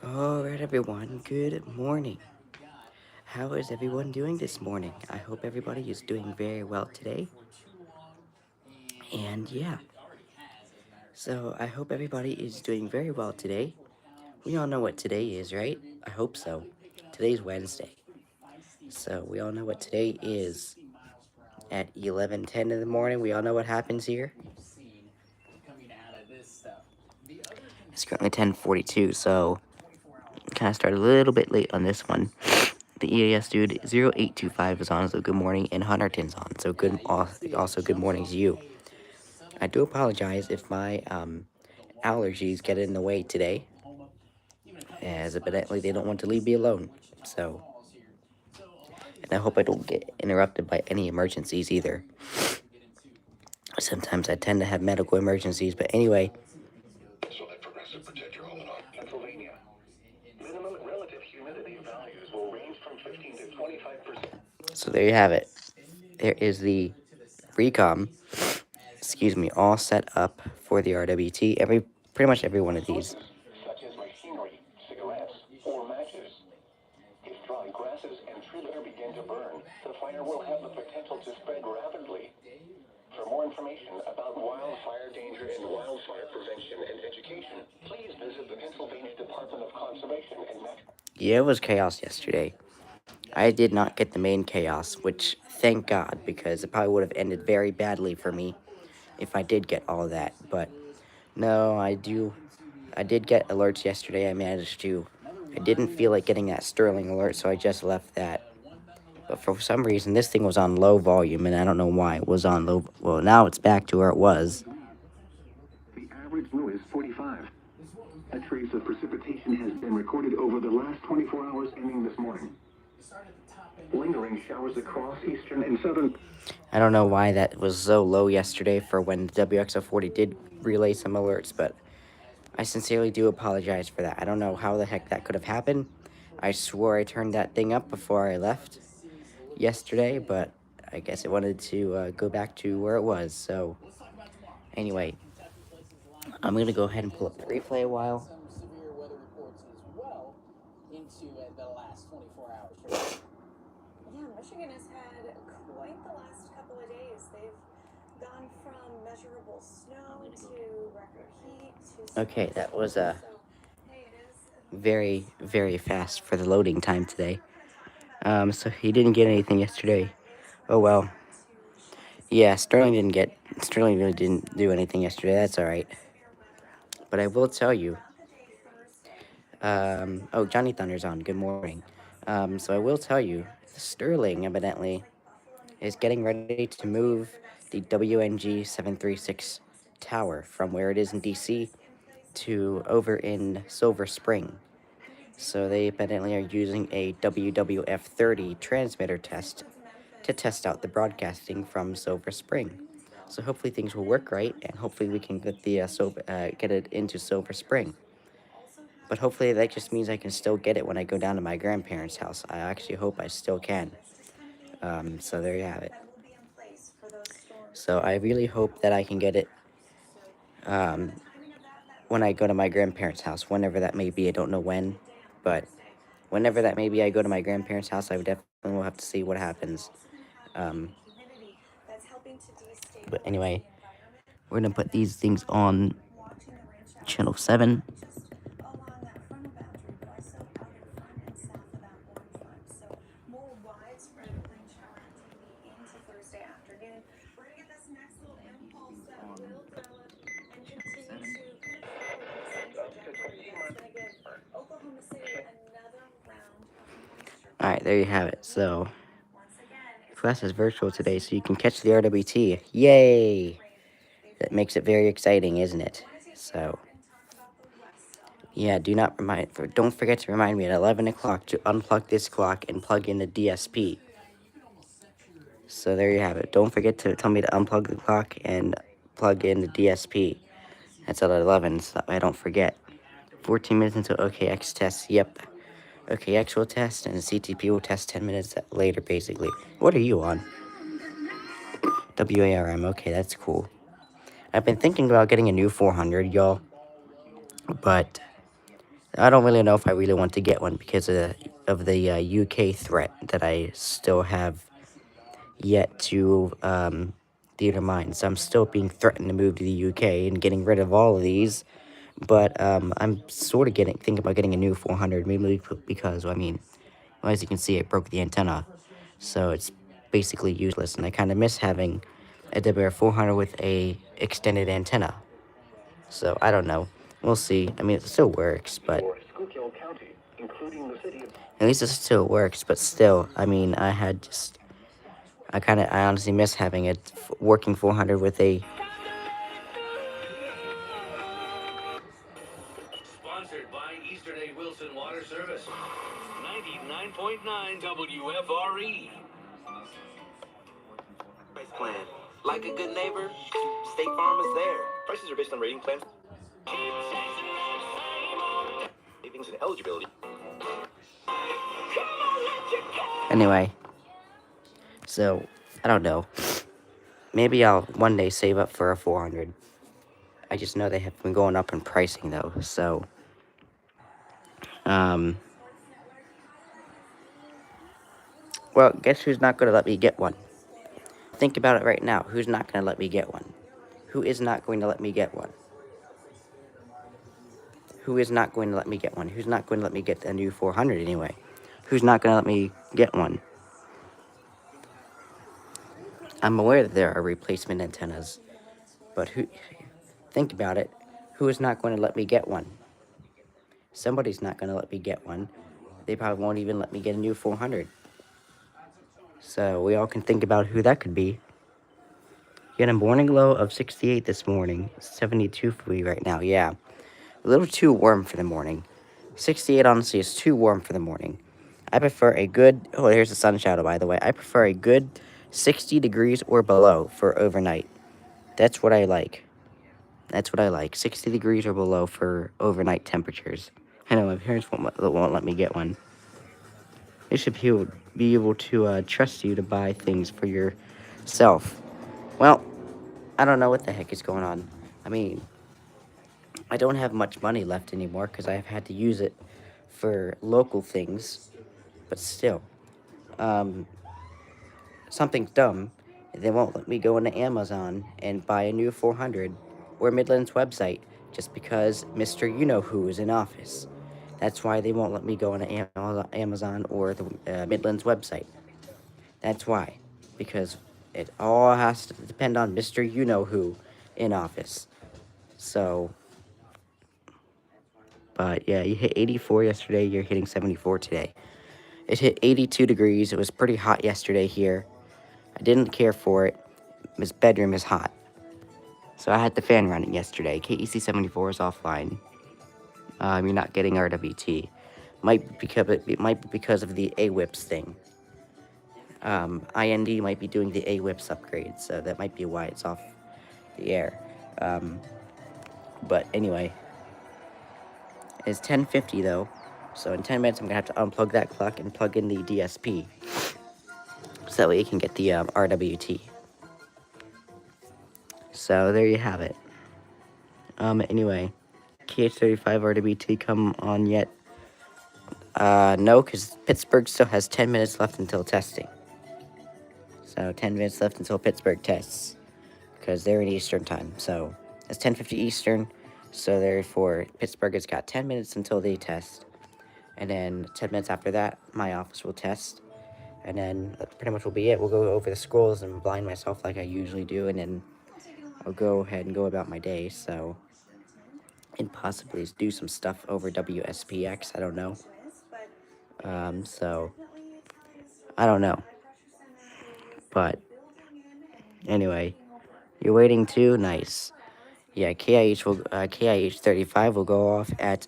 Alright, everyone, good morning. How is everyone doing this morning? I hope everybody is doing very well today. And yeah, so I hope everybody is doing very well today. We all know what today is, right? I hope so. Today's Wednesday. So we all know what today is. At 11:10 in the morning, we all know what happens here. It's currently 10:42, so kind of started a little bit late on this one. The EAS dude 0825 is on, so good morning, and Hunterton's on, so also good morning to you. I do apologize if my allergies get in the way today, as evidently they don't want to leave me alone. So, and I hope I don't get interrupted by any emergencies either. Sometimes I tend to have medical emergencies, but anyway. So there you have it. There is the recom, all set up for the RWT. Pretty much every one of these. Yeah, it was chaos yesterday. I did not get the main chaos, which thank God, because it probably would have ended very badly for me if I did get all that. But no, I did get alerts yesterday. I didn't feel like getting that Sterling alert, so I just left that. But for some reason, this thing was on low volume, and I don't know why it was on low. Well, now it's back to where it was. The average low is 45. A trace of precipitation has been recorded over the last 24 hours ending this morning. Lingering showers across eastern and southern. I don't know why that was so low yesterday for when the WXO40 did relay some alerts, but I sincerely do apologize for that. I don't know how the heck that could have happened. I swore I turned that thing up before I left yesterday, but I guess it wanted to go back to where it was. So, anyway, I'm going to go ahead and pull up the replay a while. Yeah, Michigan has had quite the last couple of days. They've gone from measurable snow to record heat to... Okay, that was very, very fast for the loading time today. So he didn't get anything yesterday. Oh well. Yeah, Sterling really didn't do anything yesterday. That's all right. But I will tell you. Oh, Johnny Thunder's on. Good morning. So I will tell you, Sterling evidently is getting ready to move the WNG 736 tower from where it is in DC to over in Silver Spring. So they evidently are using a WWF-30 transmitter test to test out the broadcasting from Silver Spring. So hopefully things will work right, and hopefully we can get get it into Silver Spring. But hopefully that just means I can still get it when I go down to my grandparents' house. I actually hope I still can. So there you have it. So I really hope that I can get it when I go to my grandparents' house, whenever that may be. I don't know when, but whenever that may be, I go to my grandparents' house. I would definitely will have to see what happens. But anyway, we're gonna put these things on channel 7. Alright, there you have it. So, class is virtual today, so you can catch the RWT. Yay! That makes it very exciting, isn't it? So, yeah, don't forget to remind me at 11 o'clock to unplug this clock and plug in the DSP. So there you have it. Don't forget to tell me to unplug the clock and plug in the DSP. That's at 11, so I don't forget. 14 minutes until OKX test. Yep. OKX will test, and the CTP will test 10 minutes later, basically. What are you on? WARM. Okay, that's cool. I've been thinking about getting a new 400, y'all. But I don't really know if I really want to get one because of the UK threat that I still have yet to determine. So I'm still being threatened to move to the UK and getting rid of all of these. But I'm sort of thinking about getting a new 400, mainly because, I mean, well, as you can see, it broke the antenna. So it's basically useless, and I kind of miss having a WR400 with a extended antenna. So I don't know. We'll see. I mean, it still works, but at least it still works. But still, I mean, I honestly miss having a working 400 with a. Sponsored by Eastern A. Wilson Water Service. 99.9 WFRE. Price plan. Like a good neighbor, State Farm is there. Prices are based on rating plans. Savings and eligibility. Anyway, so I don't know. Maybe I'll one day save up for a 400. I just know they have been going up in pricing though. So, well, guess who's not going to let me get one? Think about it right now. Who's not going to let me get one? Who is not going to let me get one? Who is not going to let me get one? Who's not going to let me get a new 400 anyway? Who's not going to let me get one? I'm aware that there are replacement antennas, but think about it. Who is not going to let me get one? Somebody's not going to let me get one. They probably won't even let me get a new 400. So we all can think about who that could be. You had a morning low of 68 this morning. 72 for me right now. Yeah, a little too warm for the morning. 68 honestly is too warm for the morning. I prefer a good, oh, here's the sun shadow, by the way. I prefer a good 60 degrees or below for overnight. That's what I like. That's what I like. 60 degrees or below for overnight temperatures. I know my parents won't let me get one. They should be able to trust you to buy things for yourself. Well, I don't know what the heck is going on. I mean, I don't have much money left anymore because I've had to use it for local things. But still, um, something's dumb. They won't let me go into Amazon and buy a new 400 or Midland's website just because Mr. You Know Who is in office. That's why they won't let me go into Amazon or the Midland's website. That's why. Because it all has to depend on Mr. You Know Who in office. So, but yeah, you hit 84 yesterday, you're hitting 74 today. It hit 82 degrees. It was pretty hot yesterday here. I didn't care for it. This bedroom is hot. So I had the fan running yesterday. KEC 74 is offline. You're not getting RWT. It might be because of the AWIPS thing. IND might be doing the AWIPS upgrade, so that might be why it's off the air. But anyway, it's 10:50 though, so in 10 minutes I'm gonna have to unplug that clock and plug in the DSP, so that way you can get the RWT. So there you have it. Anyway, KH35 RWT come on yet? No, because Pittsburgh still has 10 minutes left until testing. So 10 minutes left until Pittsburgh tests, because they're in Eastern time. So it's 10:50 Eastern, so therefore Pittsburgh has got 10 minutes until they test. And then 10 minutes after that, my office will test. And then that pretty much will be it. We'll go over the scrolls and blind myself like I usually do, and then I'll go ahead and go about my day. So, and possibly do some stuff over WSPX. I don't know. So I don't know. But anyway, you're waiting too. Nice. Yeah, KIH 35 will go off at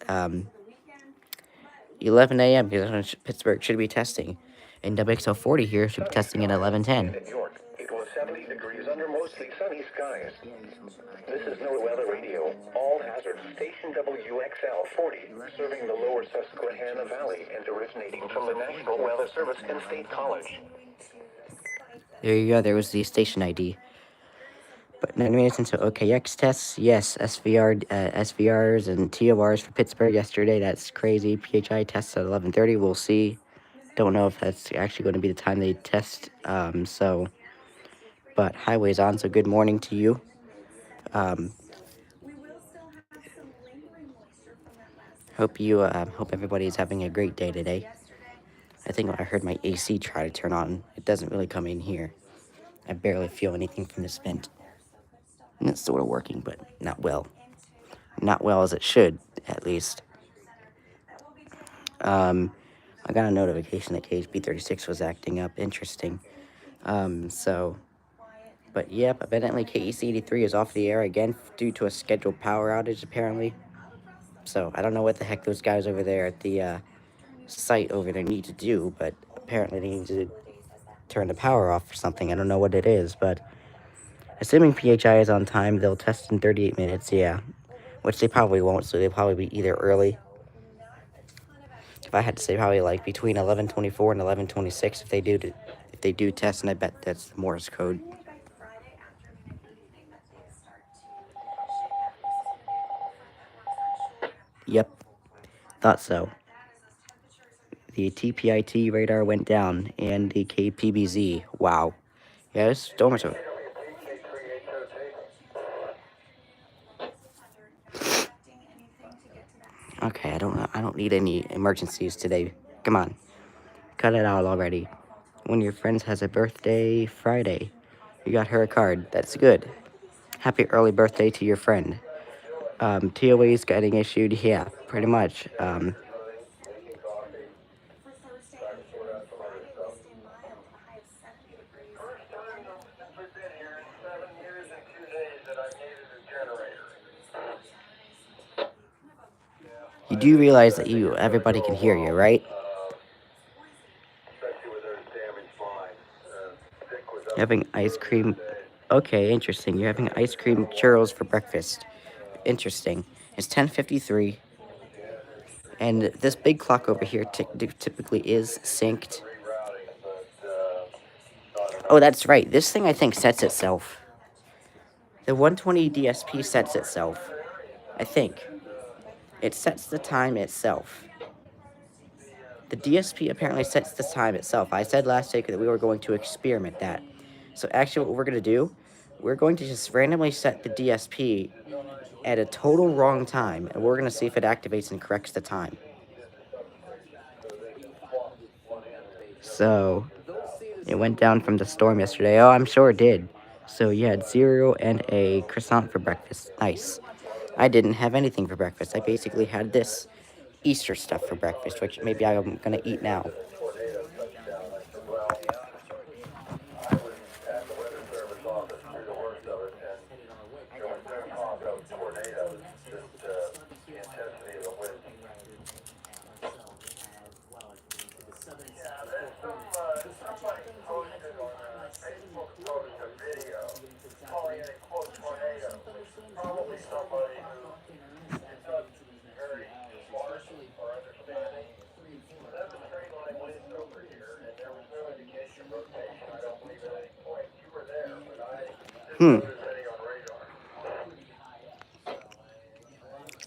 11 a.m. because that's when Pittsburgh should be testing, and WXL 40 here should be testing at 11:10. In York, it was 70 degrees under mostly sunny skies. This is No Weather Radio, all hazard station WXL 40, serving the lower Susquehanna Valley and originating from the National Weather Service and State College. There you go. There was the station ID. But 90 minutes into OKX tests, yes, SVRs and TORs for Pittsburgh yesterday. That's crazy. PHI tests at 11:30. We'll see. Don't know if that's actually going to be the time they test. But highways on. So good morning to you. Um, hope everybody is having a great day today. I think when I heard my AC try to turn on, it doesn't really come in here. I barely feel anything from this vent. And it's sort of working, but not well. Not well as it should, at least. Um, I got a notification that KHB36 was acting up. Interesting. But yep, evidently KEC83 is off the air again due to a scheduled power outage, apparently. So I don't know what the heck those guys over there at the site over there need to do, but apparently they need to turn the power off or something. I don't know what it is, but assuming PHI is on time, they'll test in 38 minutes, yeah. Which they probably won't, so they'll probably be either early. If I had to say, probably like between 11:24 and 11:26 if they do test, and I bet that's the Morse code. Yep, thought so. The TPIT radar went down, and the KPBZ. Wow. Yeah, this storm is. Okay, I don't need any emergencies today. Come on, cut it out already. One of your friends has a birthday Friday. You got her a card. That's good. Happy early birthday to your friend. TOA is getting issued. Yeah, pretty much. You do realize that everybody can hear you, right? Having ice cream. Okay, interesting. You're having ice cream churros for breakfast. Interesting. It's 10:53, and this big clock over here typically is synced. Oh, that's right. This thing I think sets itself. The 120 DSP sets itself. I think. It sets the time itself. The DSP apparently sets the time itself. I said last week that we were going to experiment that. So actually what we're going to do, we're going to just randomly set the DSP at a total wrong time, and we're going to see if it activates and corrects the time. So, it went down from the storm yesterday. Oh, I'm sure it did. So you had cereal and a croissant for breakfast. Nice. I didn't have anything for breakfast. I basically had this Easter stuff for breakfast, which maybe I'm going to eat now.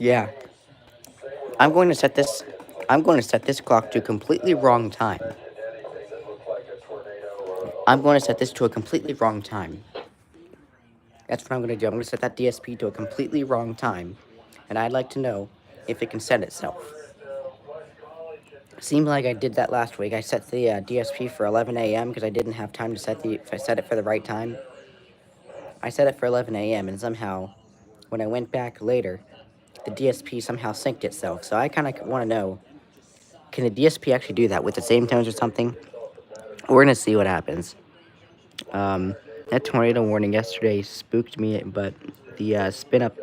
Yeah. I'm going to set this clock to a completely wrong time. I'm going to set this to a completely wrong time. That's what I'm going to do. I'm going to set that DSP to a completely wrong time. And I'd like to know if it can set itself. Seemed like I did that last week. I set the DSP for 11 a.m. because I didn't have time to set it for the right time. I set it for 11 a.m. and somehow, when I went back later, the DSP somehow synced itself. So I kind of want to know, can the DSP actually do that with the same tones or something? We're going to see what happens. That tornado warning yesterday spooked me, but the spin up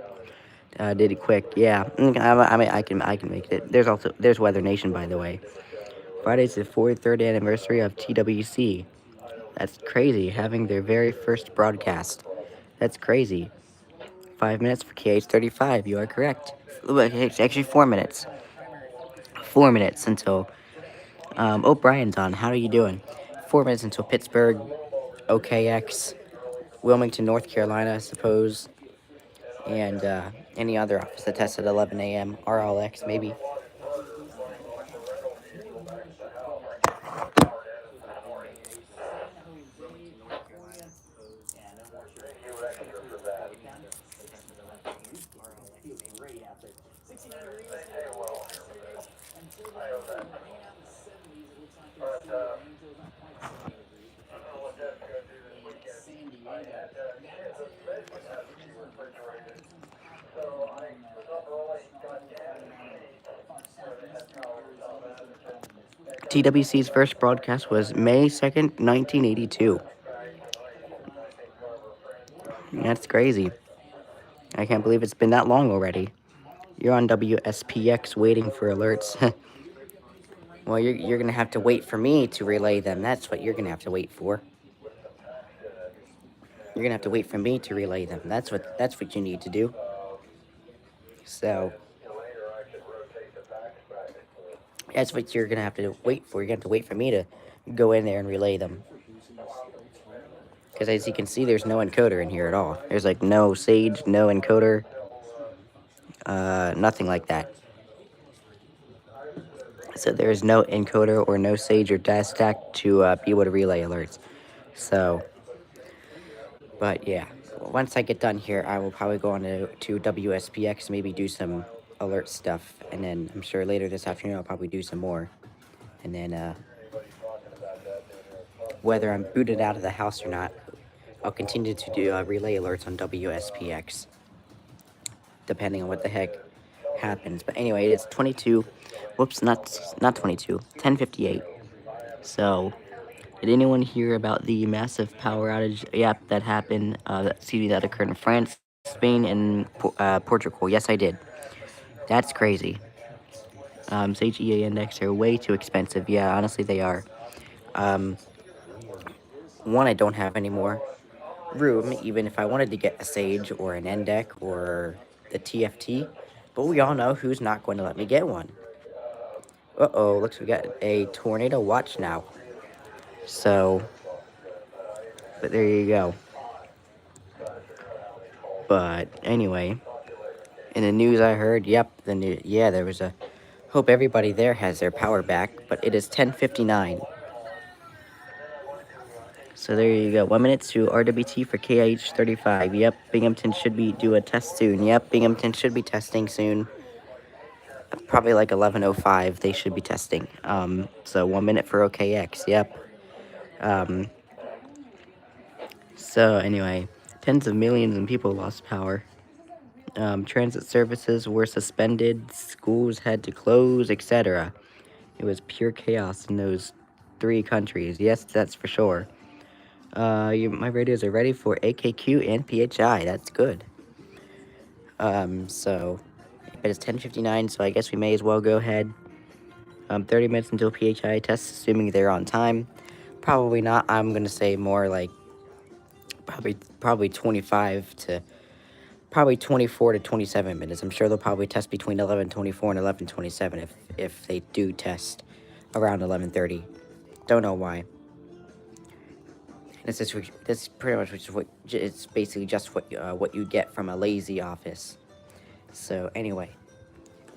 did it quick. Yeah, I mean, I can make it. There's Weather Nation, by the way. Friday's the 43rd anniversary of TWC. That's crazy, having their very first broadcast. That's crazy. 5 minutes for KH35. You are correct. It's actually 4 minutes. 4 minutes until. Brian's on. How are you doing? 4 minutes until Pittsburgh OKX Wilmington, North Carolina, I suppose, and any other office that tests at 11 a.m. RLX maybe. TWC's first broadcast was May 2nd, 1982. That's crazy. I can't believe it's been that long already. You're on WSPX waiting for alerts. Well, you're going to have to wait for me to relay them. That's what you're going to have to wait for. You're going to have to wait for me to relay them. That's what you need to do. So, that's what you're going to have to wait for. You're going to have to wait for me to go in there and relay them. Because as you can see, there's no encoder in here at all. There's like no Sage, no encoder, nothing like that. So there's no encoder or no Sage or data stack to be able to relay alerts. So, but yeah, once I get done here, I will probably go on to WSPX, maybe do some alert stuff, and then I'm sure later this afternoon I'll probably do some more. And then whether I'm booted out of the house or not, I'll continue to do relay alerts on WSPX, depending on what the heck happens. But anyway, it's 22. Whoops, not 22. 10:58. So, did anyone hear about the massive power outage? Yep, that happened. That occurred in France, Spain, and Portugal. Yes, I did. That's crazy. Sage EA Index are way too expensive. Yeah, honestly, they are. One, I don't have any more room, even if I wanted to get a Sage or an NDEC or the TFT. But we all know who's not going to let me get one. Uh-oh, looks we got a tornado watch now. So, but there you go. But anyway, in the news I heard, there was a, hope everybody there has their power back, but it is 10:59. So there you go. 1 minute to RWT for KIH 35. Yep, Binghamton should be do a test soon. Yep, Binghamton should be testing soon. Probably like 11:05 they should be testing. So 1 minute for OKX. Yep. So anyway, tens of millions of people lost power. Transit services were suspended, schools had to close, etc. It was pure chaos in those 3 countries. Yes, that's for sure. My radios are ready for AKQ and PHI. That's good. So, but it's 10:59, so I guess we may as well go ahead. 30 minutes until PHI tests, assuming they're on time. Probably not. I'm gonna say more like probably 24 to 27 minutes. I'm sure they'll probably test between 11:24 and 11:27 if they do test around 11:30. Don't know why. This is pretty much what it's basically just what you get from a lazy office. So anyway,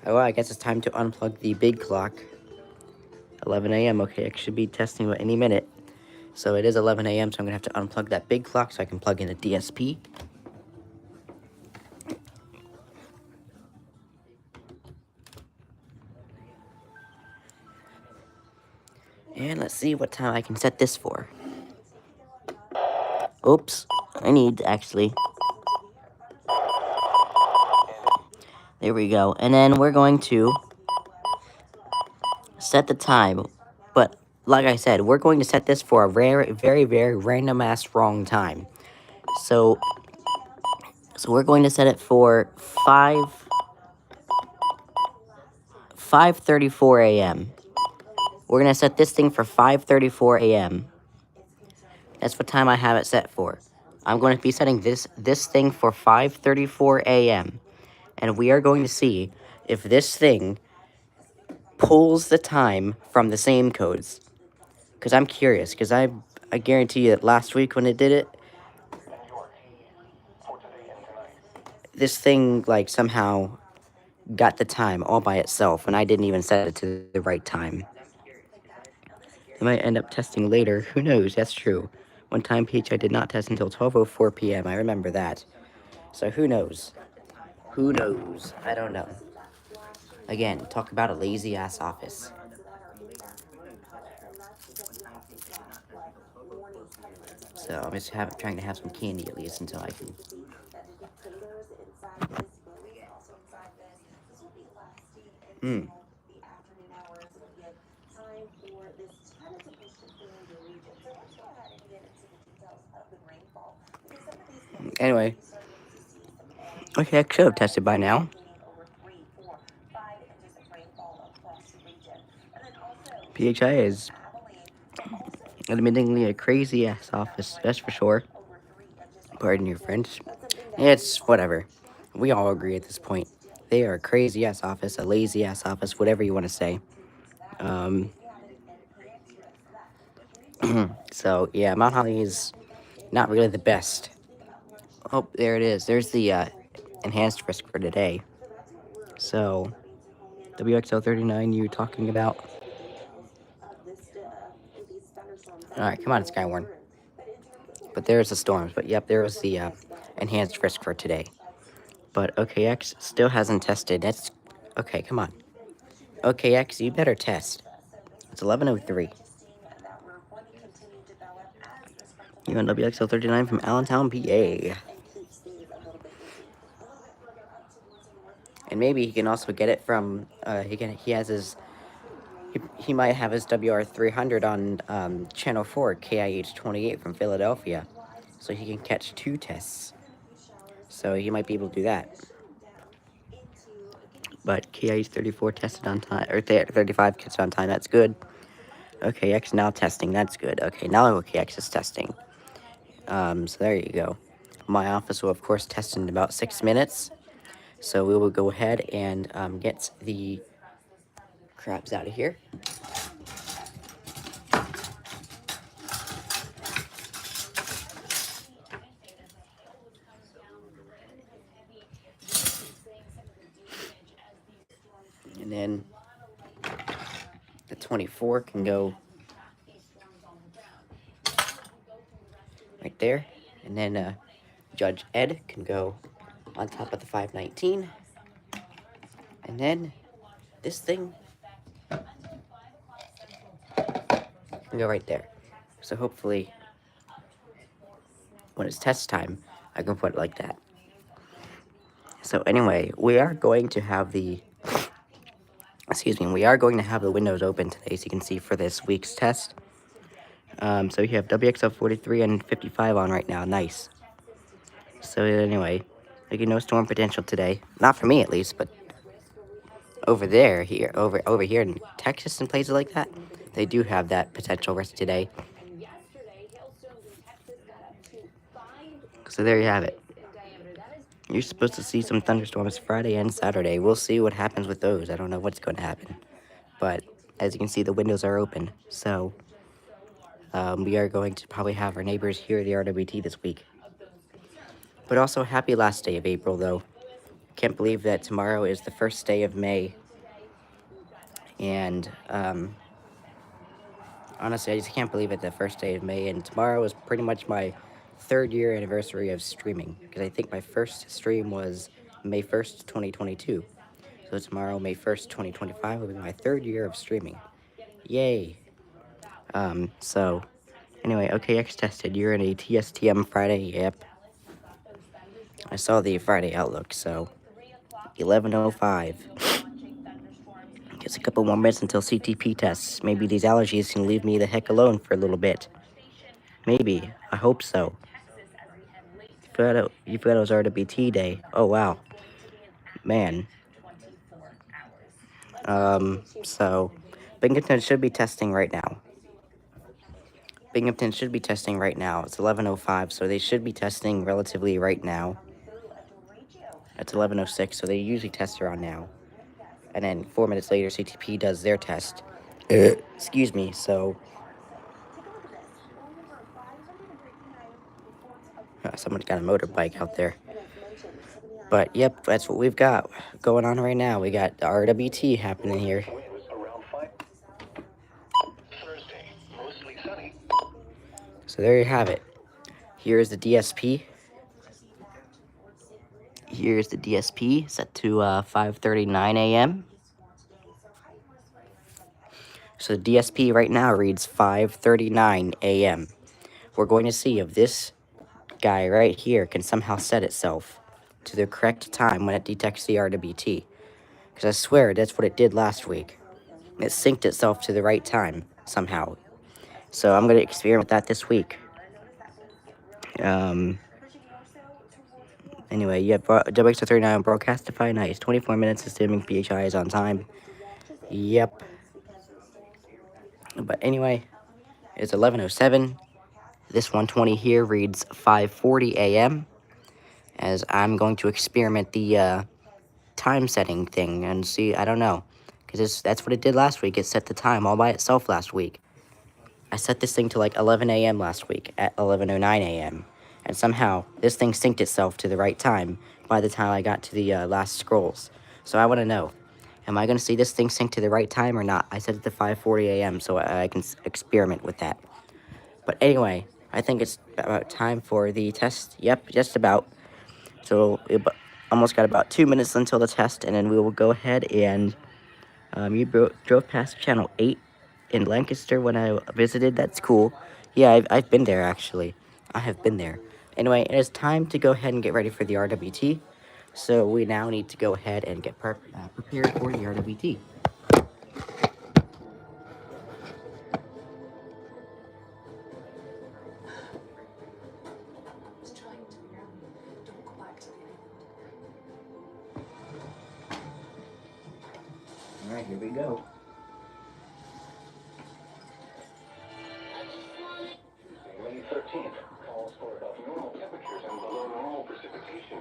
well, I guess it's time to unplug the big clock. 11 a.m. Okay, I should be testing any minute. So it is 11 a.m. So I'm gonna have to unplug that big clock so I can plug in a DSP. And let's see what time I can set this for. Oops, I need actually. There we go. And then we're going to set the time. But like I said, we're going to set this for a very, very random ass wrong time. So we're going to set it for 5:34 a.m. We're going to set this thing for 5:34 a.m. That's what time I have it set for. I'm going to be setting this thing for 5:34 a.m. And we are going to see if this thing pulls the time from the same codes. Because I'm curious, because I guarantee you that last week when it did it, this thing like somehow got the time all by itself, and I didn't even set it to the right time. I might end up testing later. Who knows? That's true. One time, Peach, I did not test until 12:04 p.m. I remember that. So who knows? Who knows? I don't know. Again, talk about a lazy ass office. So I'm just trying to have some candy at least until I can. Hmm. Anyway, okay, I should have tested by now. PHI is admittingly a crazy ass office, that's for sure. Pardon your French. It's whatever. We all agree at this point. They are a crazy ass office, a lazy ass office, whatever you want to say. Um, so yeah, Mount Holly is not really the best. Oh, there it is. There's the enhanced risk for today. So, WXL39, you talking about? Alright, come on, Skywarn. But there's the storms. But yep, there was the enhanced risk for today. But OKX still hasn't tested. That's okay. Come on, OKX, you better test. It's 11:03. You on WXL39 from Allentown, PA. And maybe he can also get it from he has his he might have his WR300 on channel 4 KIH28 from Philadelphia, so he can catch 2 tests. So he might be able to do that. But KIH34 tested on time, or 35 tested on time. That's good. OKX now testing. That's good. Okay, now OKX is testing. So there you go. My office will of course test in about 6 minutes. So we will go ahead and get the crabs out of here. And then the 24 can go right there. And then Judge Ed can go on top of the 519. And then this thing can go right there. So hopefully when it's test time, I can put it like that. So anyway, we are going to have the windows open today, so you can see for this week's test. So we have WXL 43 and 55 on right now. Nice. So anyway, no storm potential today. Not for me at least, but over here in Texas and places like that, they do have that potential risk today. So there you have it. You're supposed to see some thunderstorms Friday and Saturday. We'll see what happens with those. I don't know what's going to happen. But as you can see, the windows are open. So we are going to probably have our neighbors here at the RWT this week. But also, happy last day of April, though. Can't believe that tomorrow is the first day of May. And honestly, I just can't believe it, the first day of May. And tomorrow is pretty much my 3rd-year anniversary of streaming. Because I think my first stream was May 1st, 2022. So tomorrow, May 1st, 2025, will be my 3rd year of streaming. Yay. So, anyway, OKX tested. You're in a TSTM Friday. Yep. I saw the Friday outlook, so 11:05. Just a couple more minutes until CTP tests. Maybe these allergies can leave me the heck alone for a little bit. Maybe. I hope so. You forgot it was RWT day. Oh, wow. Man. So, Binghamton should be testing right now. Binghamton should be testing right now. It's 11:05, so they should be testing relatively right now. It's 11:06, so they usually test around now. And then 4 minutes later, CTP does their test. Excuse me, so... someone's got a motorbike out there. But yep, that's what we've got going on right now. We got the RWT happening here. Winds around 5. Thursday, mostly sunny. So there you have it. Here's the DSP. Here's the DSP set to 5:39 a.m. So the DSP right now reads 5:39 a.m. We're going to see if this guy right here can somehow set itself to the correct time when it detects the RWT. Because I swear that's what it did last week. It synced itself to the right time somehow. So I'm going to experiment with that this week. Anyway, yeah, WX39 Broadcastify, nice. 24 minutes assuming PHI is on time. Yep. But anyway, it's 11:07. This 120 here reads 5:40 a.m. as I'm going to experiment the time setting thing and see. I don't know, because that's what it did last week. It set the time all by itself last week. I set this thing to like 11 a.m. last week at 11:09 a.m. and somehow this thing synced itself to the right time by the time I got to the last scrolls. So I want to know, am I going to see this thing sync to the right time or not? I set it to 5:40 a.m. so I can experiment with that. But anyway, I think it's about time for the test. Yep, just about. So almost got about 2 minutes until the test, and then we will go ahead and you drove past Channel 8 in Lancaster when I visited. That's cool. Yeah, I've been there, actually. I have been there. Anyway, it is time to go ahead and get ready for the RWT. So we now need to go ahead and get prepared for the RWT. Alright, here we go. May 13th calls for above normal temperatures and below normal precipitation.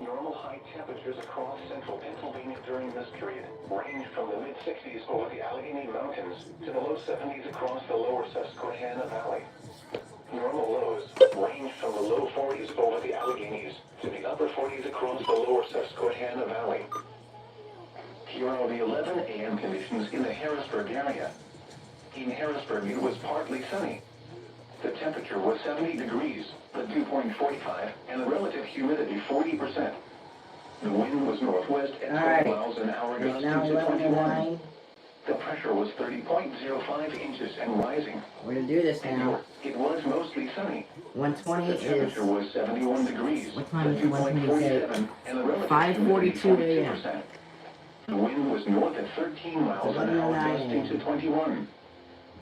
Normal high temperatures across central Pennsylvania during this period range from the mid-60s over the Allegheny Mountains to the low 70s across the lower Susquehanna Valley. Normal lows range from the low 40s over the Alleghenies to the upper 40s across the lower Susquehanna Valley. Here are the 11 a.m. conditions in the Harrisburg area. In Harrisburg, it was partly sunny. The temperature was 70 degrees, the dew point 45, and the relative humidity 40%. The wind was northwest at 12 miles an hour, gusts to 21. The pressure was 30.05 inches and rising. We're gonna do this now. It was mostly sunny. 120 The is... temperature was 71 degrees, What time the is dew point 127? 47, and the relative 5:42 humidity a.m. 42%. The wind was north at 13 miles an hour, 11:09 gusting to 21.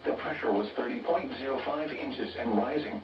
The pressure was 30.05 inches and rising.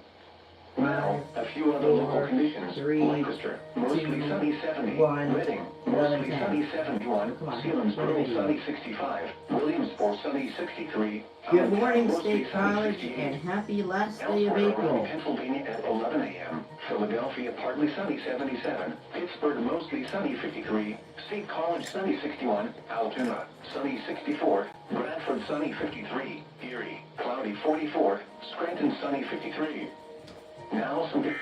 Now, a few other local conditions. Lancaster, mostly sunny 70. Reading, mostly sunny 71. Selinsgrove, sunny 65. Williamsport, sunny 63. Good morning, mostly State sunny College, 68. and happy last day of Elsewhere around April. Pennsylvania at 11 a.m. Philadelphia, partly sunny 77. Pittsburgh, mostly sunny 53. State College, sunny 61. Altoona, sunny 64. Bradford, sunny 53. Erie, cloudy 44. Scranton, sunny 53. Now some... This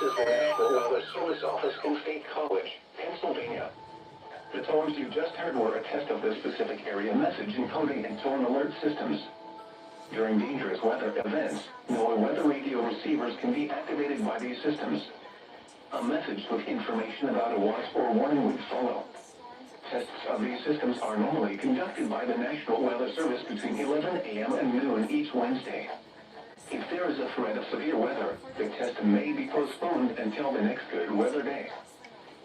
is the National Weather Service Office in State College, Pennsylvania. The tones you just heard were a test of the specific area message encoding and tone alert systems. During dangerous weather events, NOAA weather radio receivers can be activated by these systems. A message with information about a watch or warning would follow. Tests of these systems are normally conducted by the National Weather Service between 11 a.m. and noon each Wednesday. If there is a threat of severe weather, the test may be postponed until the next good weather day.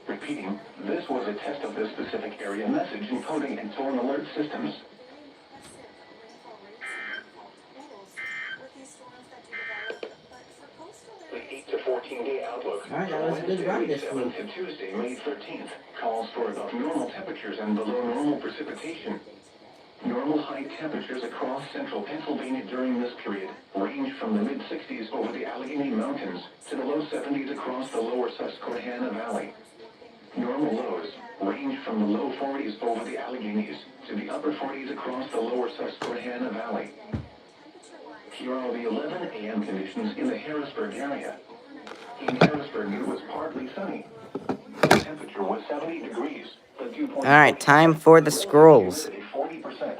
Repeating, this was a test of the specific area message encoding and tone alert systems. The 8 to 14-day outlook. All right, that was a good run this Wednesday, May week. 7th to Tuesday, May 13th, calls for above normal temperatures and below normal precipitation. Normal high temperatures across central Pennsylvania during this period range from the mid-60s over the Allegheny Mountains to the low 70s across the lower Susquehanna Valley. Normal lows range from the low 40s over the Alleghenies to the upper 40s across the lower Susquehanna Valley. Here are the 11 a.m. conditions in the Harrisburg area. In Harrisburg, it was partly sunny. The temperature was 70 degrees. The dew point Alright, time for the scrolls. 40%.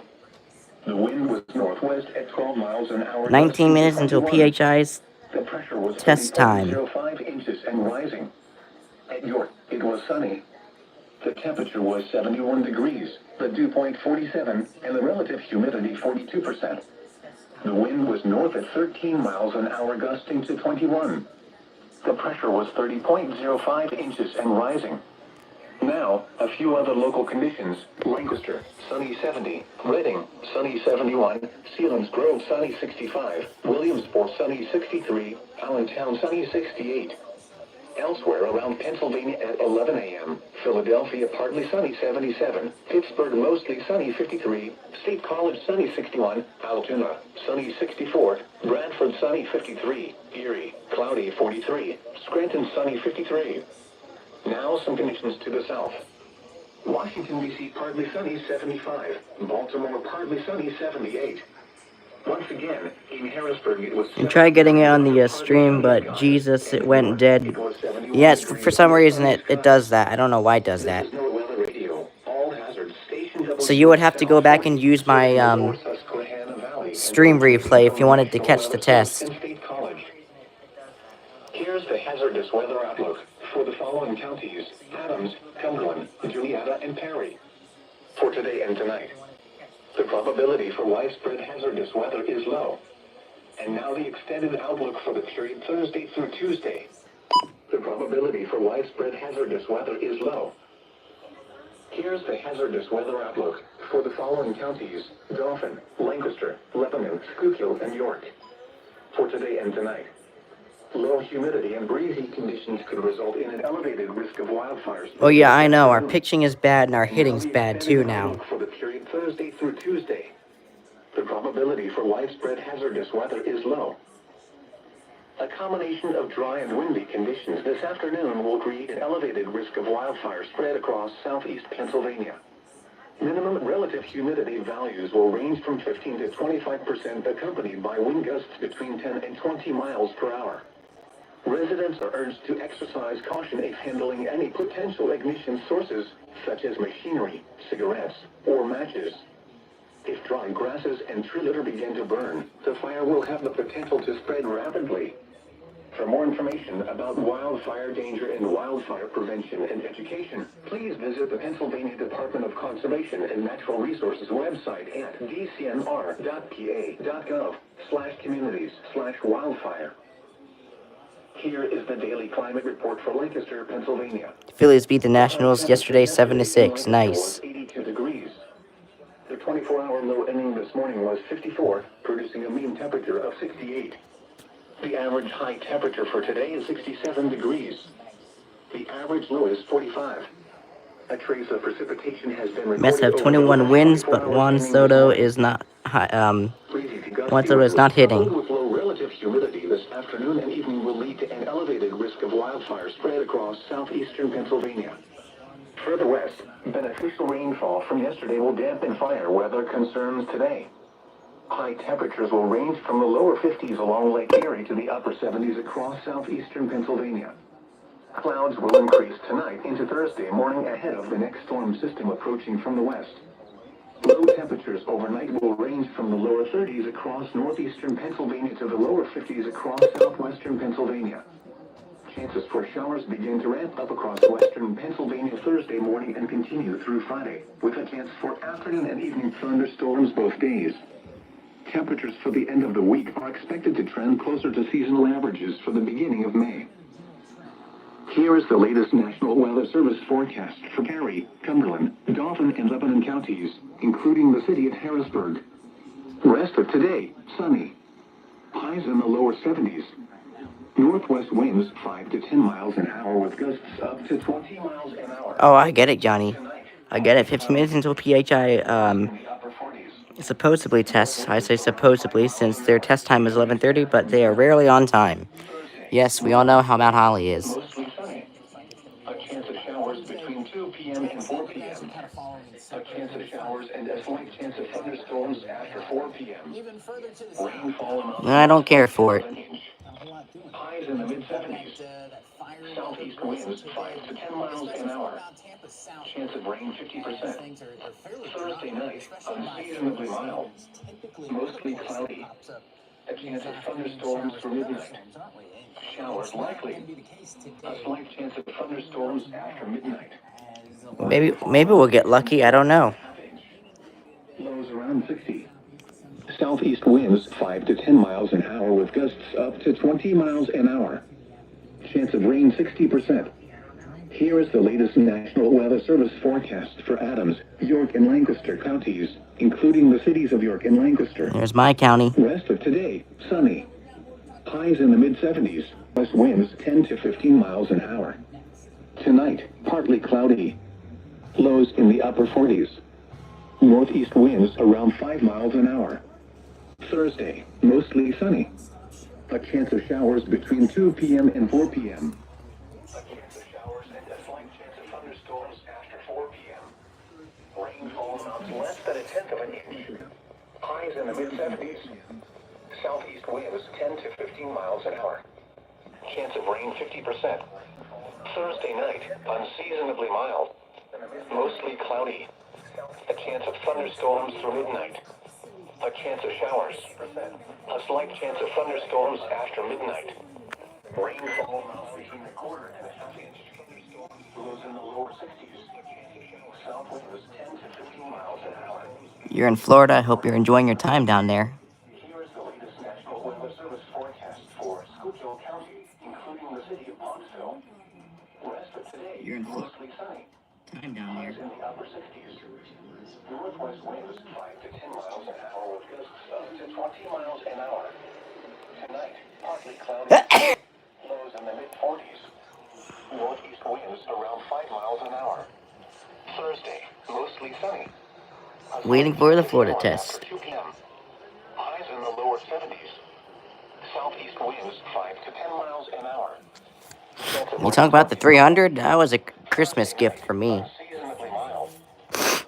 The wind was northwest at 12 miles an hour. 19 minutes until PHI's The pressure was test time. 40.05 inches and rising. At York, it was sunny. The temperature was 71 degrees, the dew point 47, and the relative humidity 42%. The wind was north at 13 miles an hour, gusting to 21. The pressure was 30.05 inches and rising. Now, a few other local conditions. Lancaster, sunny 70. Reading, sunny 71. Selinsgrove, sunny 65. Williamsport, sunny 63. Allentown, sunny 68. Elsewhere around Pennsylvania at 11 a.m. Philadelphia, partly sunny 77. Pittsburgh, mostly sunny 53. State College, sunny 61. Altoona, sunny 64. Bradford, sunny 53. Erie, cloudy 43. Scranton, sunny 53. Now some conditions to the south. Washington, D.C., partly sunny 75. Baltimore, partly sunny 78. Once again, in Harrisburg, it was... I tried getting it on the stream, but Jesus, it went dead. Yes, for some reason it does that. I don't know why it does that. So you would have to go back and use my stream replay if you wanted to catch the test. Here's the hazardous weather outlook for the following counties: Adams, Cumberland, Julietta, and Perry. For today and tonight, the probability for widespread hazardous weather is low. And now the extended outlook for the period Thursday through Tuesday. The probability for widespread hazardous weather is low. Here's the hazardous weather outlook for the following counties: Dauphin, Lancaster, Lebanon, Schuylkill, and York. For today and tonight, low humidity and breezy conditions could result in an elevated risk of wildfires. Oh yeah, I know. Our pitching is bad and our hitting's bad too now. For the period Thursday through Tuesday, the probability for widespread hazardous weather is low. A combination of dry and windy conditions this afternoon will create an elevated risk of wildfire spread across southeast Pennsylvania. Minimum relative humidity values will range from 15 to 25%, accompanied by wind gusts between 10 and 20 miles per hour. Residents are urged to exercise caution if handling any potential ignition sources, such as machinery, cigarettes, or matches. If dry grasses and tree litter begin to burn, the fire will have the potential to spread rapidly. For more information about wildfire danger and wildfire prevention and education, please visit the Pennsylvania Department of Conservation and Natural Resources website at dcnr.pa.gov/communities/wildfire. Here is the daily climate report for Lancaster, Pennsylvania. The Phillies beat the Nationals yesterday 7-6. Nice. 82 degrees. The 24-hour low ending this morning was 54, producing a mean temperature of 68. The average high temperature for today is 67 degrees. The average low is 45. A trace of precipitation has been recorded. Mets have 21 wins, but Juan Soto is not hitting. With low relative humidity this afternoon and evening will lead to an elevated risk of wildfire spread across southeastern Pennsylvania. Further west, beneficial rainfall from yesterday will dampen fire weather concerns today. High temperatures will range from the lower 50s along Lake Erie to the upper 70s across southeastern Pennsylvania. Clouds will increase tonight into Thursday morning ahead of the next storm system approaching from the west. Low temperatures overnight will range from the lower 30s across northeastern Pennsylvania to the lower 50s across southwestern Pennsylvania. Chances for showers begin to ramp up across western Pennsylvania Thursday morning and continue through Friday, with a chance for afternoon and evening thunderstorms both days. Temperatures for the end of the week are expected to trend closer to seasonal averages for the beginning of May. Here is the latest National Weather Service forecast for Perry, Cumberland, Dauphin, and Lebanon counties, including the city of Harrisburg. Rest of today, sunny. Highs in the lower 70s. Northwest winds 5 to 10 miles an hour with gusts up to 20 miles an hour. Oh, I get it, Johnny. I get it. 15 minutes until PHI In the upper 40s. supposedly tests. I say supposedly since their test time is 11:30, but they are rarely on time. Yes, we all know how Mount Holly is. Mostly sunny. A chance of showers between 2 p.m. and 4 p.m. A chance of showers and a slight chance of thunderstorms after 4 p.m. Rainfall amounts I don't care less for than it. an inch. Highs in the mid-70s. Southeast winds 5 to 10 miles an hour. Chance of rain 50%. Thursday night, unseasonably mild. Mostly cloudy. A chance of thunderstorms for midnight. Showers likely. A slight chance of thunderstorms after midnight. Maybe we'll get lucky. I don't know. Lows around 60. Southeast winds 5 to 10 miles an hour with gusts up to 20 miles an hour. Chance of rain 60%. Here is the latest National Weather Service forecast for Adams, York, and Lancaster counties, including the cities of York and Lancaster. There's my county. Rest of today, sunny. Highs in the mid-70s. West winds 10 to 15 miles an hour. Tonight, partly cloudy. Lows in the upper 40s. Northeast winds around 5 miles an hour. Thursday, mostly sunny. A chance of showers between 2 p.m. and 4 p.m. A chance of showers and a slight chance of thunderstorms after 4 p.m. Rainfall amounts less than a tenth of an inch. Highs in the mid-70s. Southeast winds 10 to 15 miles an hour. Chance of rain 50%. Thursday night, unseasonably mild. Mostly cloudy. A chance of thunderstorms through midnight. A chance of showers. A slight chance of thunderstorms after midnight. Rainfall amounts between the quarter and a half inch. Thunderstorms blows in the lower 60s. South winds 10 to 15 miles an hour. You're in Florida. I hope you're enjoying your time down there. Here is the latest National Weather Service forecast for Schuylkill County, including the city of Pontville. Rest of today, You're in Florida. mostly sunny. Time down Highs in the upper 60s. Northwest winds 5 to 10 miles an hour with gusts up to 20 miles an hour. Tonight, partly cloudy. Lows in the mid-40s. Northeast winds around 5 miles an hour. Thursday, mostly sunny. Waiting for the Florida test. 2 p.m. Highs in the lower 70s. Southeast winds 5 to 10 miles an hour. You talk about the 300? That was a Christmas gift for me. Unseasonably mild.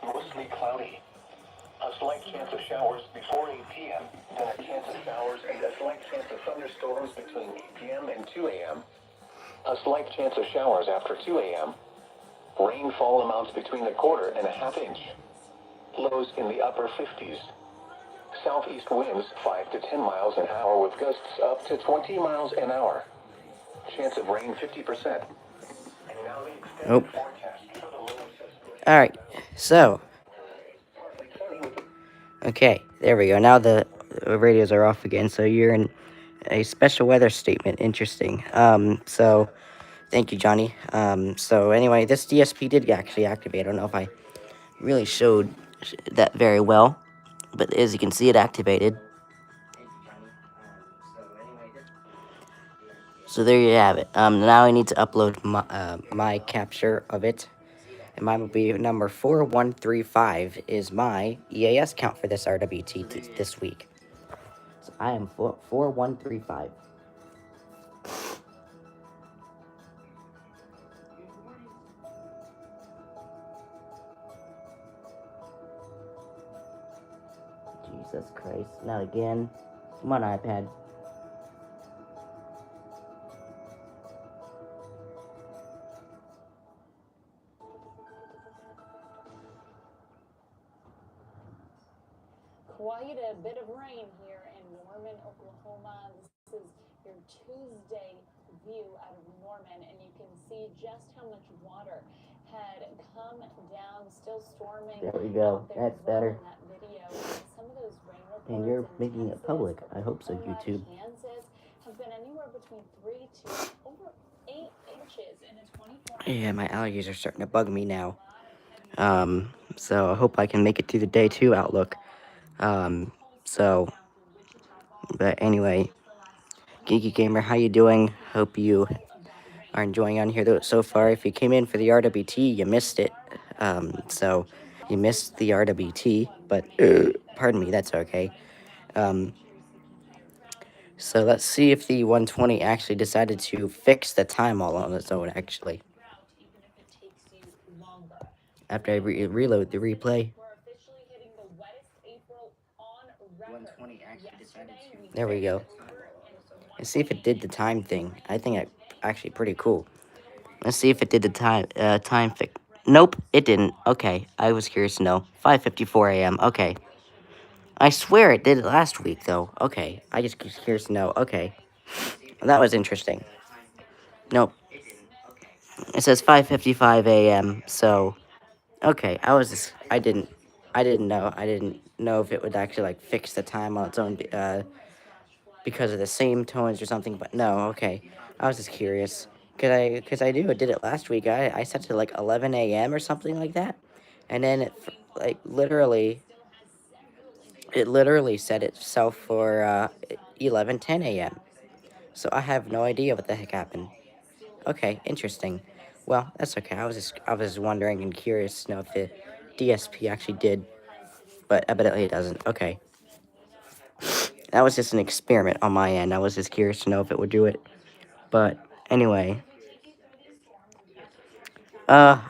Mostly cloudy. A slight chance of showers before 8 p.m. Then a chance of showers and a slight chance of thunderstorms between 8 p.m. and 2 a.m. A slight chance of showers after 2 a.m. Rainfall amounts between a quarter and a half inch. Lows in the upper 50s. Southeast winds 5 to 10 miles an hour with gusts up to 20 miles an hour. Chance of rain 50%. And now the extended Nope. forecast for the lower 60s. Alright, so. Okay, there we go. Now the radios are off again, so you're in a special weather statement. Interesting. So, thank you, Johnny. So anyway, this DSP did actually activate. I don't know if I really showed that very well, but as you can see, it activated. So there you have it. Now I need to upload my capture of it. And mine will be number 4135 is my EAS count for this RWT this week. So I am 4135. Jesus Christ, not again. Come on, iPad. Quite a bit of rain here in Norman, Oklahoma. This is your Tuesday view out of Norman, and you can see just how much water had come down, still storming. There we go. That's better. In that video, some of those rain reports And you're in making it Texas, public. I hope so, Oklahoma, YouTube. Kansas have been anywhere between 3 to over 8 inches in a 24-hour. Yeah, my allergies are starting to bug me now. So I hope I can make it through the day too, Outlook. But anyway, Geeky Gamer, how you doing? Hope you are enjoying on here so far. If you came in for the RWT, you missed it. So You missed the RWT, but pardon me, that's okay. Um, so let's see if the 120 actually decided to fix the time all on its own, actually. After I reload the replay. There we go. And see if it did the time thing. I think it actually pretty cool. Let's see if it did the time fix. Nope, it didn't. Okay, I was curious to know. 5:54 a.m. Okay. I swear it did it last week though. Okay, I just was curious to know. Okay, that was interesting. Nope, it says 5:55 a.m. So okay, I didn't know. I didn't know if it would actually like fix the time on its own because of the same tones or something. But no, okay. I was just curious because I knew I did it last week. I set to like 11 a.m. or something like that, and then like it literally set itself for 11:10 a.m. So I have no idea what the heck happened. Okay, interesting. Well, that's okay. I was wondering and curious to know if the DSP actually did, but evidently it doesn't. Okay. That was just an experiment on my end. I was just curious to know if it would do it. But anyway, uh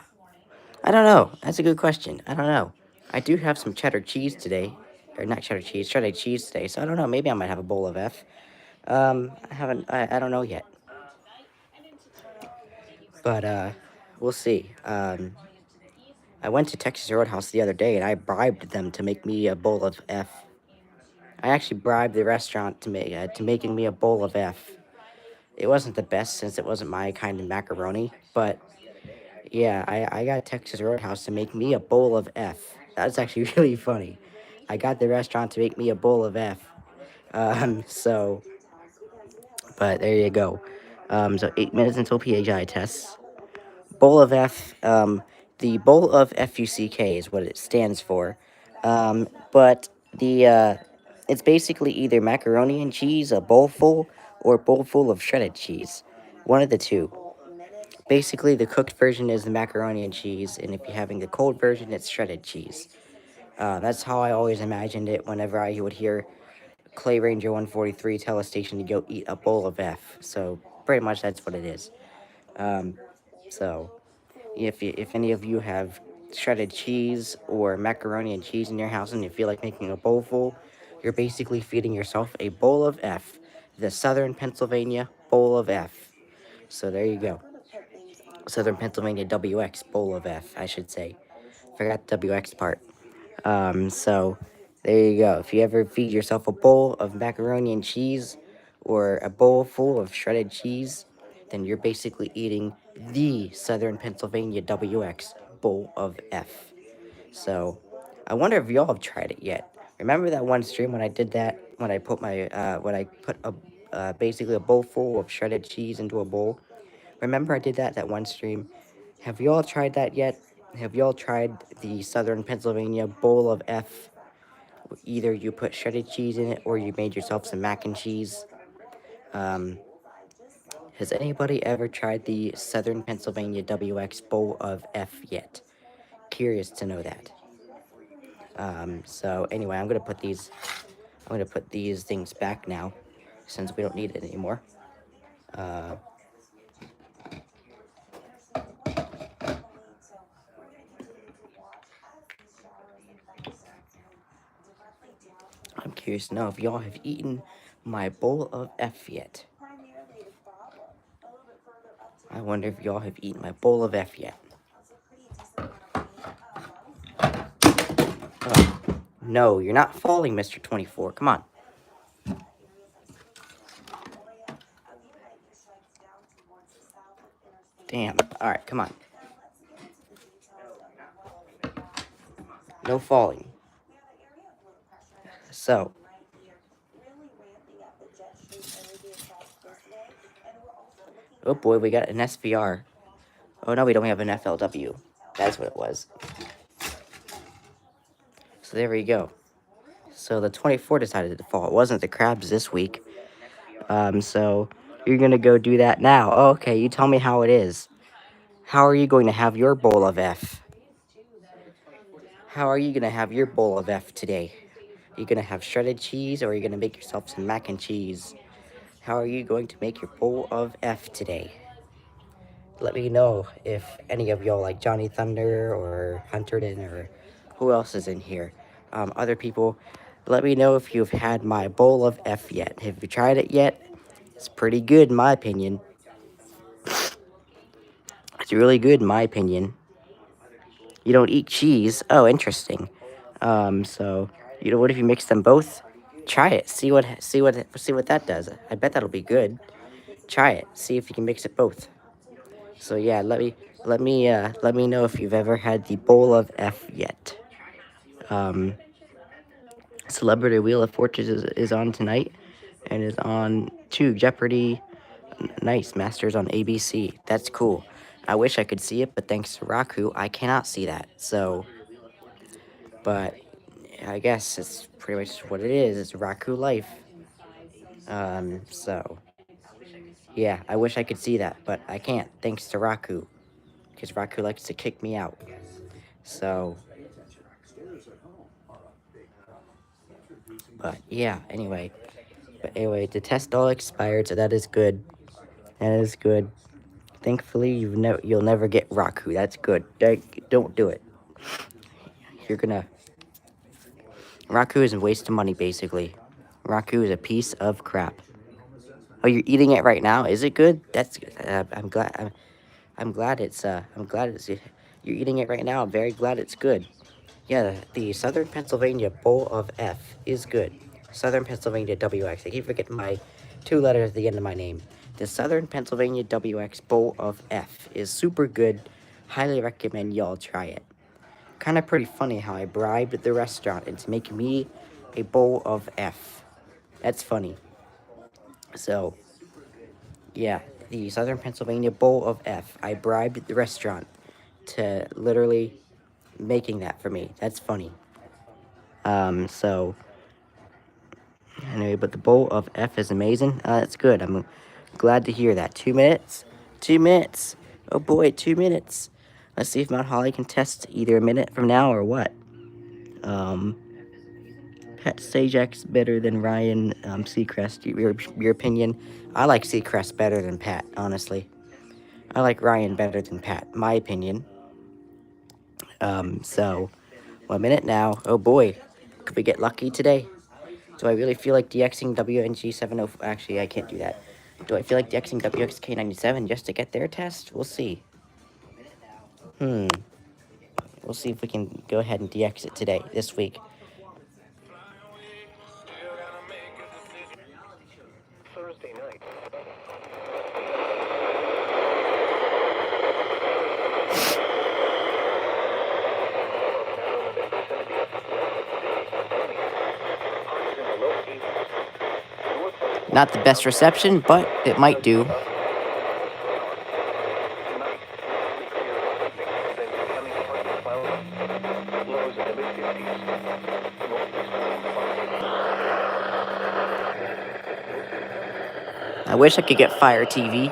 I don't know. That's a good question. I don't know. I do have some cheddar cheese today. Or not cheddar cheese, shredded cheese today. So I don't know. Maybe I might have a bowl of F. I don't know yet. But we'll see. I went to Texas Roadhouse the other day and I bribed them to make me a bowl of F. I actually bribed the restaurant to making me a bowl of F. It wasn't the best since it wasn't my kind of macaroni, but yeah, I got Texas Roadhouse to make me a bowl of F. That's actually really funny. I got the restaurant to make me a bowl of F. So, but there you go. So 8 minutes until PHI tests. Bowl of F. The bowl of FUCK is what it stands for. But it's basically either macaroni and cheese, a bowl full, or a bowl full of shredded cheese. One of the two. Basically, the cooked version is the macaroni and cheese, and if you're having the cold version, it's shredded cheese. That's how I always imagined it whenever I would hear Clay Ranger 143 tell a station to go eat a bowl of F. So, pretty much that's what it is. Um, so, if any of you have shredded cheese or macaroni and cheese in your house and you feel like making a bowl full, you're basically feeding yourself a bowl of F. The Southern Pennsylvania Bowl of F. So, there you go. Southern Pennsylvania WX Bowl of F, I should say. Forgot the WX part. So there you go. If you ever feed yourself a bowl of macaroni and cheese or a bowl full of shredded cheese, then you're basically eating the Southern Pennsylvania WX Bowl of F. So I wonder if y'all have tried it yet. Remember that one stream when I did that? When I put a basically a bowl full of shredded cheese into a bowl. Remember I did that one stream? Have y'all tried that yet? Have y'all tried the Southern Pennsylvania Bowl of F? Either you put shredded cheese in it or you made yourself some mac and cheese. Um, has anybody ever tried the Southern Pennsylvania WX Bowl of F yet? Curious to know that. So anyway, I'm gonna put these things back now, since we don't need it anymore. Uh, I'm curious to know if y'all have eaten my bowl of F yet. I wonder if y'all have eaten my bowl of F yet. Oh, no, you're not falling, Mr. 24. Come on. Damn. Alright, come on. No falling. So, oh boy, we got an SVR. Oh no, we don't have an FLW. That's what it was. So there we go. So the 24 decided to fall. It wasn't the crabs this week. So you're gonna go do that now. Oh, okay, you tell me how it is. How are you going to have your bowl of F? How are you going to have your bowl of F today? Are you going to have shredded cheese or are you going to make yourself some mac and cheese? How are you going to make your bowl of F today? Let me know if any of y'all like Johnny Thunder or Hunterton or who else is in here. Other people, let me know if you've had my bowl of F yet. Have you tried it yet? It's pretty good in my opinion. It's really good in my opinion. You don't eat cheese? Oh, interesting. So what if you mix them both? Try it. See what that does. I bet that'll be good. Try it. See if you can mix it both. So yeah, let me know if you've ever had the bowl of F yet. Um, Celebrity Wheel of Fortune is on tonight, and is on too. Jeopardy, nice. Masters on ABC. That's cool. I wish I could see it, but thanks to Raku, I cannot see that. So, but I guess it's pretty much what it is. It's Raku life. So yeah, I wish I could see that, but I can't. Thanks to Raku, because Raku likes to kick me out. So, but yeah. Anyway, the test all expired, so that is good. That is good. Thankfully, you'll never get Raku. That's good. Don't do it. You're gonna. Raku is a waste of money, basically. Raku is a piece of crap. Oh, you're eating it right now? Is it good? That's. I'm glad. I'm glad it's. I'm glad it's. You're eating it right now. I'm very glad it's good. Yeah, the Southern Pennsylvania Bowl of F is good. Southern Pennsylvania WX. I keep forgetting my two letters at the end of my name. The Southern Pennsylvania WX Bowl of F is super good. Highly recommend y'all try it. Kind of pretty funny how I bribed the restaurant into making me a bowl of F. That's funny. So, yeah, the Southern Pennsylvania Bowl of F. I bribed the restaurant to literally making that for me. That's funny. So anyway, but the bowl of F is amazing. That's good. I'm glad to hear that. 2 minutes? 2 minutes. Oh boy, 2 minutes. Let's see if Mount Holly can test either a minute from now or what. Um, Pat Sajak's better than Ryan Seacrest. Your opinion? I like Seacrest better than Pat, honestly. I like Ryan better than Pat, my opinion. So, 1 minute now. Oh boy, could we get lucky today? Do I really feel like DXing WNG70? Actually, I can't do that. Do I feel like DXing WXK97 just to get their test? We'll see. Hmm. We'll see if we can go ahead and DX it today, this week. Thursday night. Not the best reception, but it might do. I wish I could get Fire TV.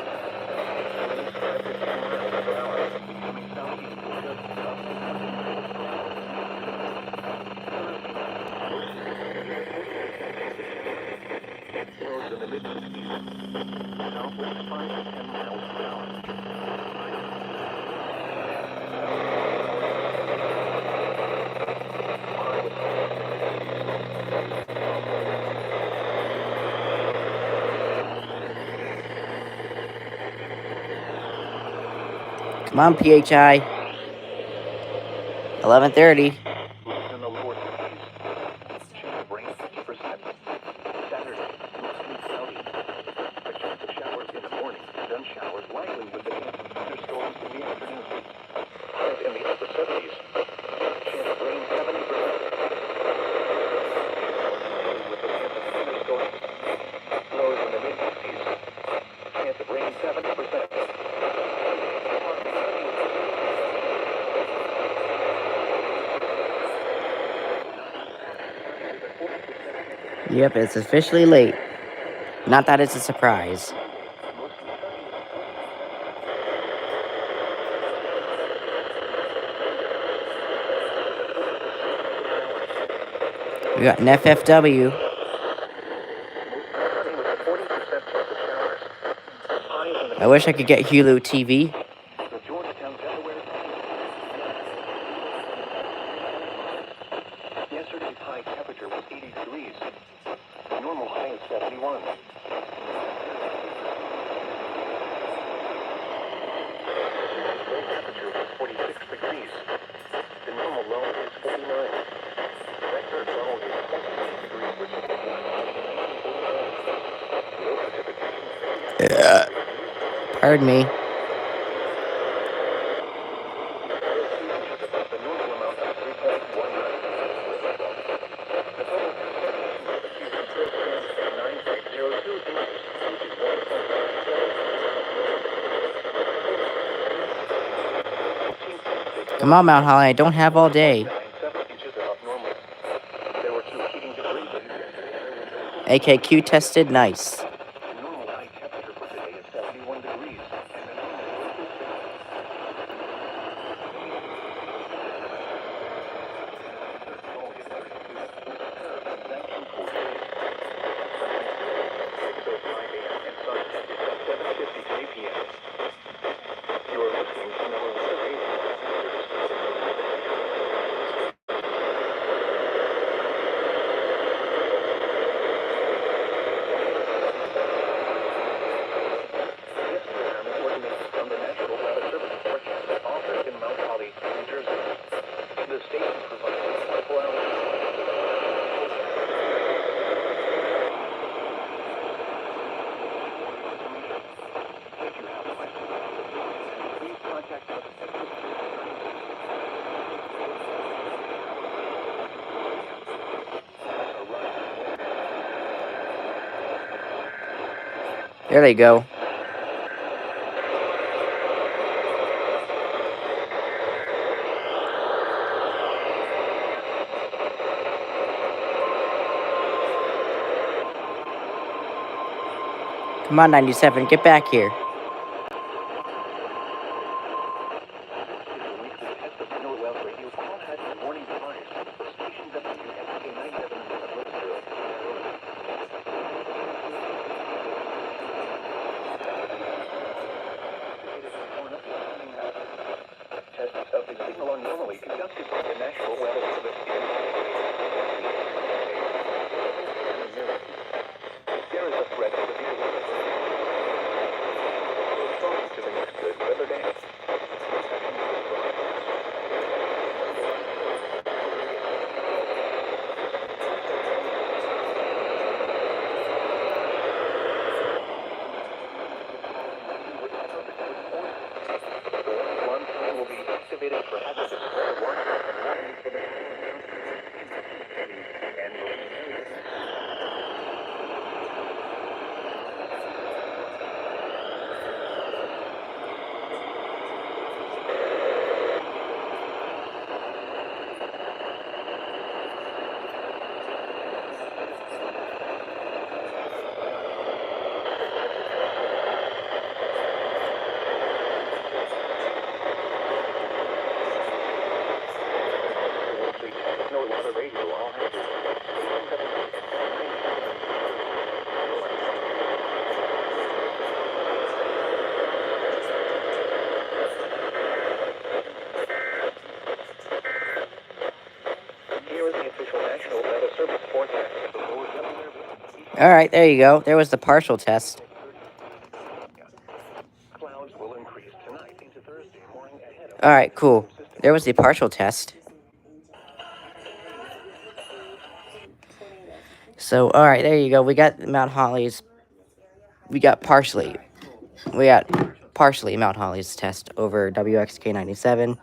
Come on, PHI. 11:30. Yep, it's officially late. Not that it's a surprise. We got an FFW. I wish I could get Hulu TV. Yesterday's high temperature was 80 degrees. The normal high is 71. Low temperature was 46 degrees. The normal low is 49. Record low is 26 degrees, which is low precipitation. Pardon me. The normal amount is 3.19. The total precipitation for the season is 9.02 inches, which is 1.97. Come on, Mount Holly. I don't have all day. 7 inches above normal. There were 2 heating degrees. AKQ tested. Nice. The normal high temperature for today is 71 degrees, and the normal low is 60. The station provides 24 hours. If you have questions, please contact us at this There they go. Come on, 97. Get back here. Tests of the signal are normally conducted by the National Weather Service. There is a threat to the to the next good weather day. Will be activated for hazardous weather warning and warning for the Alright, there you go. There was the partial test. Alright, cool. There was the partial test. So, alright, there you go. We got Mount Holly's. We got partially Mount Holly's test over WXK97.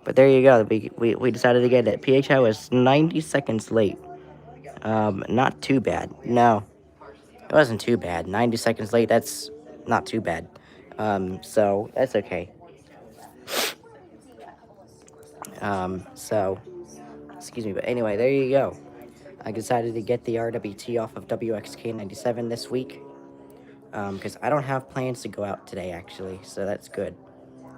But there you go. We decided to get it. PHI was 90 seconds late. Not too bad. No, it wasn't too bad. 90 seconds late, that's not too bad. So that's okay. So, excuse me, but anyway, there you go. I decided to get the RWT off of WXK97 this week. Because I don't have plans to go out today, actually, so that's good.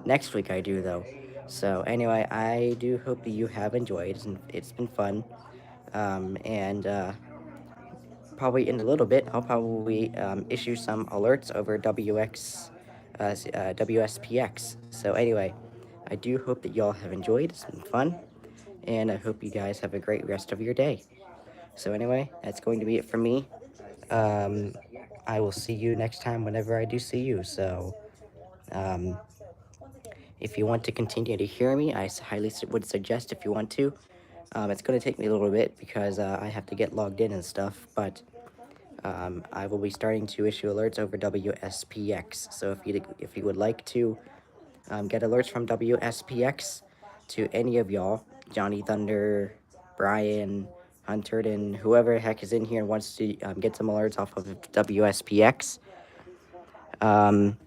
Next week I do, though. So, anyway, I do hope that you have enjoyed. It's been fun. And probably in a little bit, I'll probably issue some alerts over WSPX. So anyway, I do hope that y'all have enjoyed. It's been fun, and I hope you guys have a great rest of your day. So anyway, that's going to be it for me. Um, I will see you next time whenever I do see you. So um, if you want to continue to hear me, I highly would suggest if you want to. It's going to take me a little bit because I have to get logged in and stuff, but I will be starting to issue alerts over WSPX. So if you would like to get alerts from WSPX to any of y'all, Johnny Thunder, Brian, Hunterton, whoever the heck is in here and wants to get some alerts off of WSPX, um,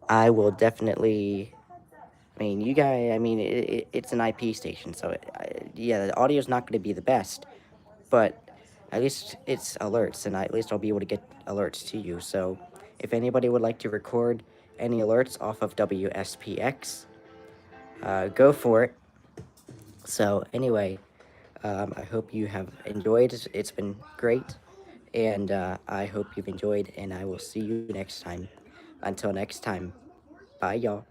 I will definitely. I mean, you guys. I mean, it's an IP station, so yeah, the audio's not going to be the best, but at least it's alerts, and at least I'll be able to get alerts to you. So, if anybody would like to record any alerts off of WSPX, go for it. So, anyway, I hope you have enjoyed. It's been great, and I hope you've enjoyed, and I will see you next time. Until next time, bye, y'all.